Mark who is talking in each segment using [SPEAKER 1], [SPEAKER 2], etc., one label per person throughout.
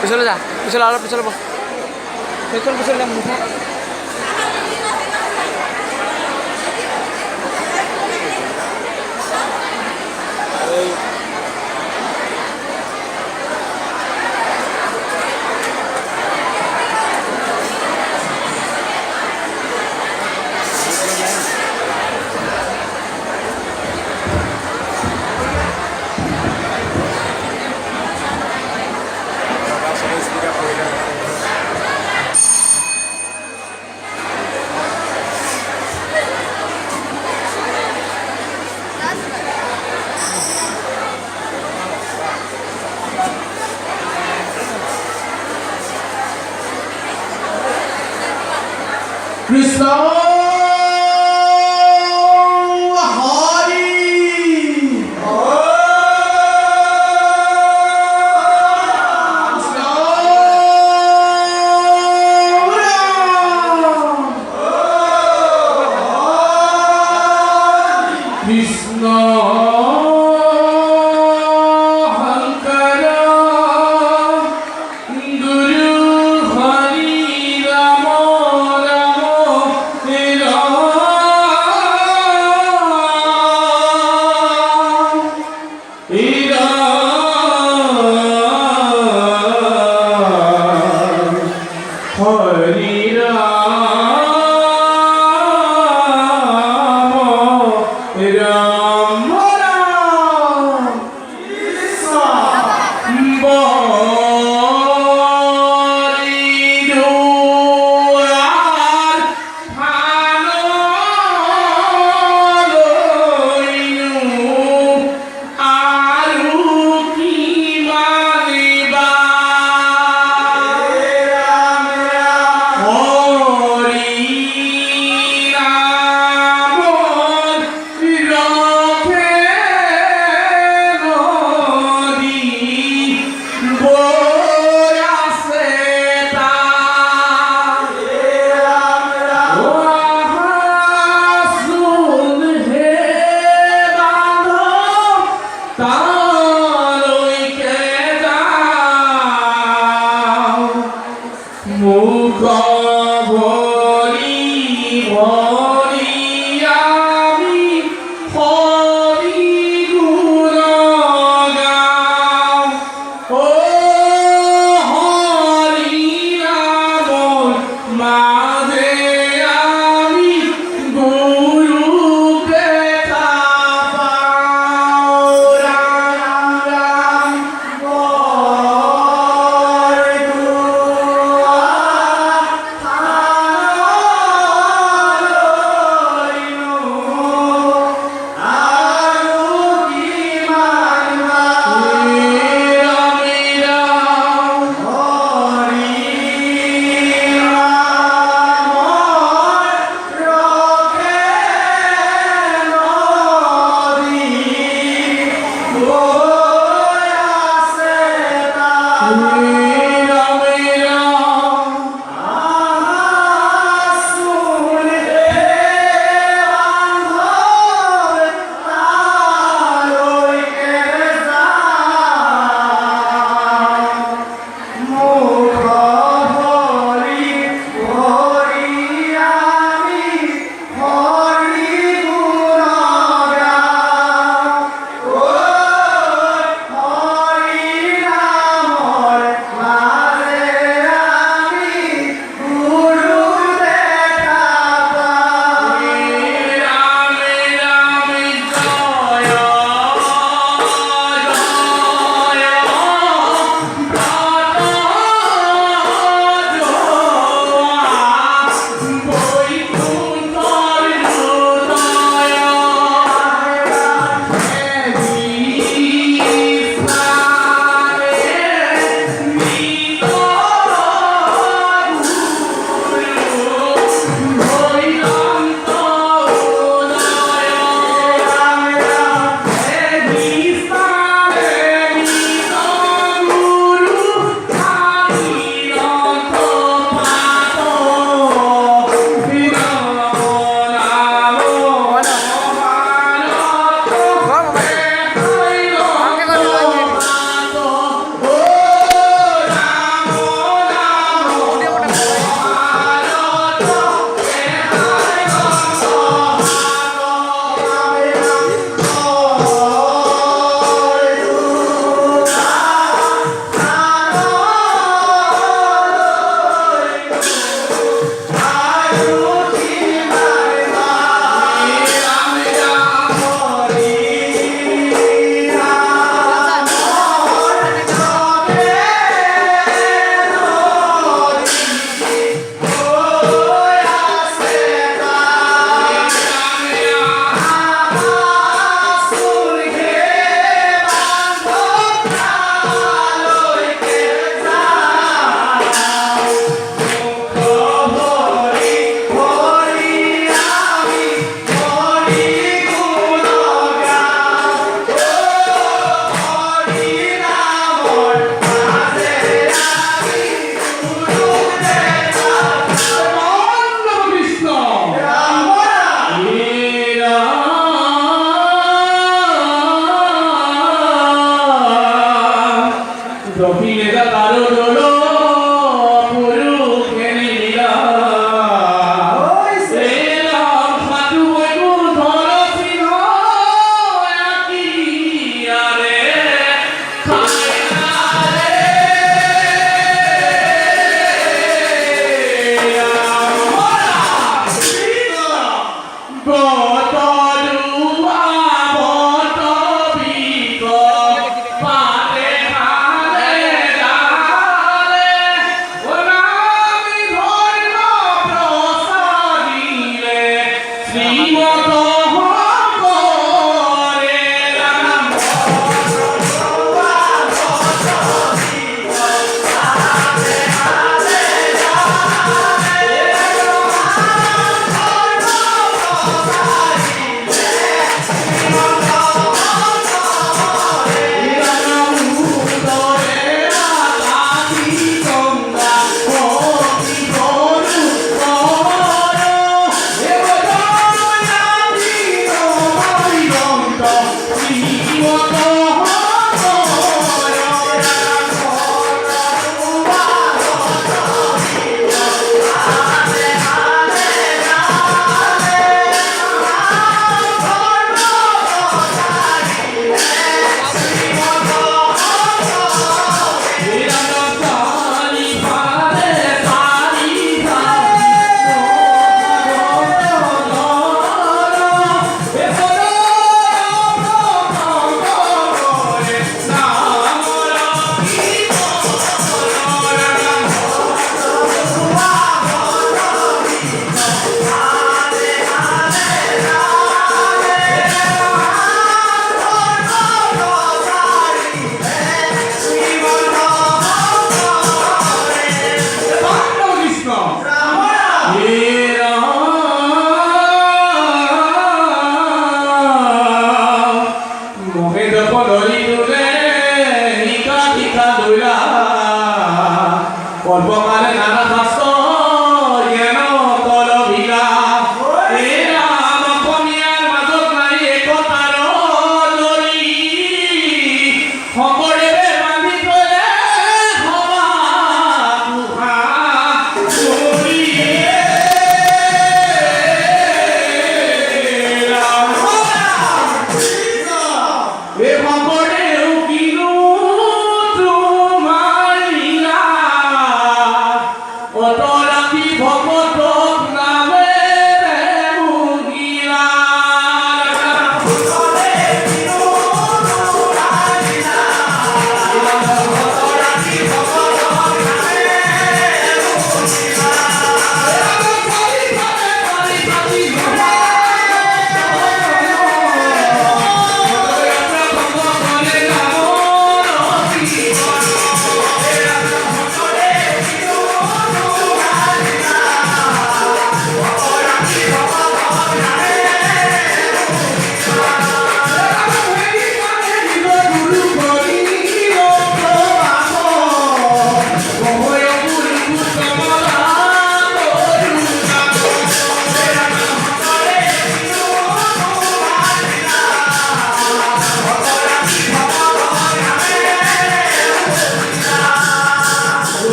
[SPEAKER 1] পিছলে যা, পিছলে আরো পিছলে বল, পিছলে পিছলে মুখে
[SPEAKER 2] Krishna Hari Krishna Hare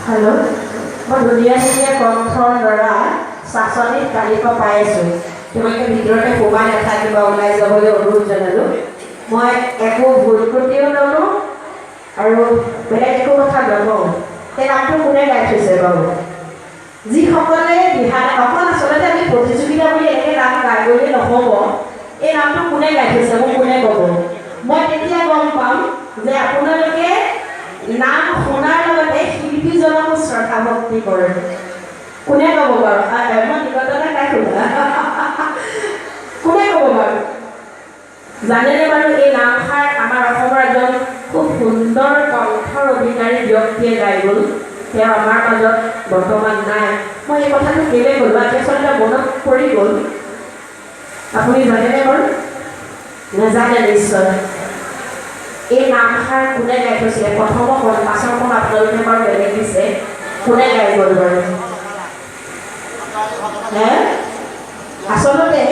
[SPEAKER 3] hello मैं धुनिया धुनिया कण्ठर द्वारा शासनिक तालिका पाई आছোঁ তোমাকে ভিতৰতে সোমাই নাথাকিব ওলাই যাবলৈ অনুৰোধ জনালোঁ মই একো ভুল ক্ৰুটিও নলওঁ আৰু বেলেগ একো কথা নকওঁ এই নামটো কোনে গাই থৈছে বাৰু যিসকলে দিহা অকল আচলতে আমি প্ৰতিযোগিতা বুলি এনেকৈ নাম গাই গ'লে নহ'ব এই নামটো কোনে গাই থৈছে মোক কোনে ক'ব মই তেতিয়া গম পাম যে আপোনালোকে নাম শুনাৰ লগতে শিল্পীজনকো শ্ৰদ্ধা ভক্তি কৰে কোনে ক'ব বাৰু মই নিকটতে কাই শুনা কোনে ক'ব বাৰু জানেনে বাৰু এই নামষাৰ আমাৰ অসমৰ এজন খুব সুন্দৰ কণ্ঠৰ অধিকাৰী ব্যক্তিয়ে গাই গ'ল তেওঁ আমাৰ মাজত বৰ্তমান নাই মই এই কথাটো কেলৈ ক'লোঁ আজি আচলতে মনত পৰি গ'ল আপুনি জানেনে বাৰু নাজানে নিশ্চয় এই নামষাৰ কোনে গাই থৈছিলে প্ৰথমখন পাছৰখন আপোনালোকে বাৰু বেলেগ দিছে কোনে গাই গ'ল বাৰু আচলতে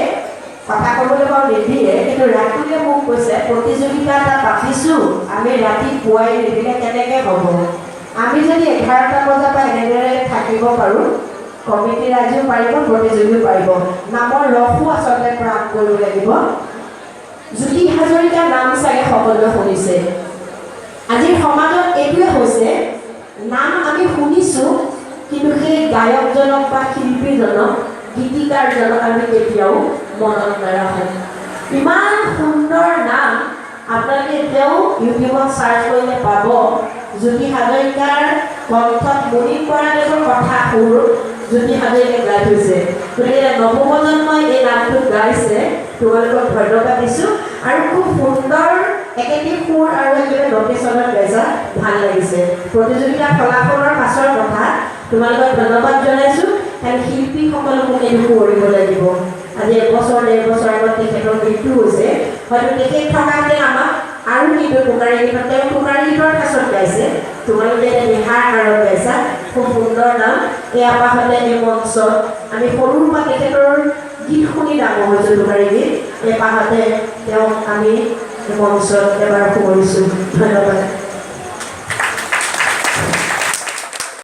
[SPEAKER 3] কথা ক'বলৈ বাৰু নিদিয়ে কিন্তু ৰাতিলৈ মোক কৈছে প্ৰতিযোগিতা এটা পাতিছোঁ আমি ৰাতি পুৱাই নিদিলে কেনেকৈ হ'ব আমি যদি 11টা বজাৰ পৰা এনেদৰে থাকিব পাৰোঁ কমিটি ৰাইজেও পাৰিব প্ৰতিযোগীও পাৰিব নামৰ ৰসো আচলতে প্ৰাপ্ত কৰিব লাগিব জ্যোতি হাজৰিকাৰ নাম চাগে সকলোৱে শুনিছে আজিৰ সমাজত এইটোৱে হৈছে নাম আমি শুনিছোঁ কিন্তু সেই গায়কজনক বা শিল্পীজনক গীতিকাৰজনক আমি কেতিয়াও মনত নাৰাখোঁ ইমান সুন্দৰ নাম আপোনালোকে এতিয়াও ইউটিউবত চাৰ্চ কৰিলে পাব জ্যোতি হাজৰিকাৰ কণ্ঠত মুনি পৰা দেশৰ কথা সুৰ জ্যোতি হাজৰিকাই গাই থৈছে গতিকে নৱপ্ৰজন্মই এই নামটো গাইছে তোমালোকক ধন্যবাদ দিছোঁ আৰু খুব সুন্দৰ একেটি সুৰ আৰু একেবাৰে নটিচনত গাইছা ভাল লাগিছে প্ৰতিযোগিতাৰ ফলাফলৰ পাছৰ কথা তোমালোকক ধন্যবাদ জনাইছোঁ কাৰণ শিল্পীসকলকো এইটো কৰিব লাগিব আজি এবছৰ 1.5 বছৰ আগত তেখেতৰ মৃত্যু হৈছে হয়তো তেখেত থকাহেঁতেন আমাক আৰু কিন্তু টুকাৰী গীতত তেওঁ টুকাৰী গীতৰ পাছত গাইছে তোমালোকে নিহাৰ হাৰত গাইছা খুব সুন্দৰ নাম এই আপাহতে এই মঞ্চত আমি সৰুৰ পৰা তেখেতৰ গীত শুনি ডাঙৰ হৈছোঁ টুকাৰী গীত এই পাহতে তেওঁক আমি মঞ্চত এবাৰ শুনিছোঁ ধন্যবাদ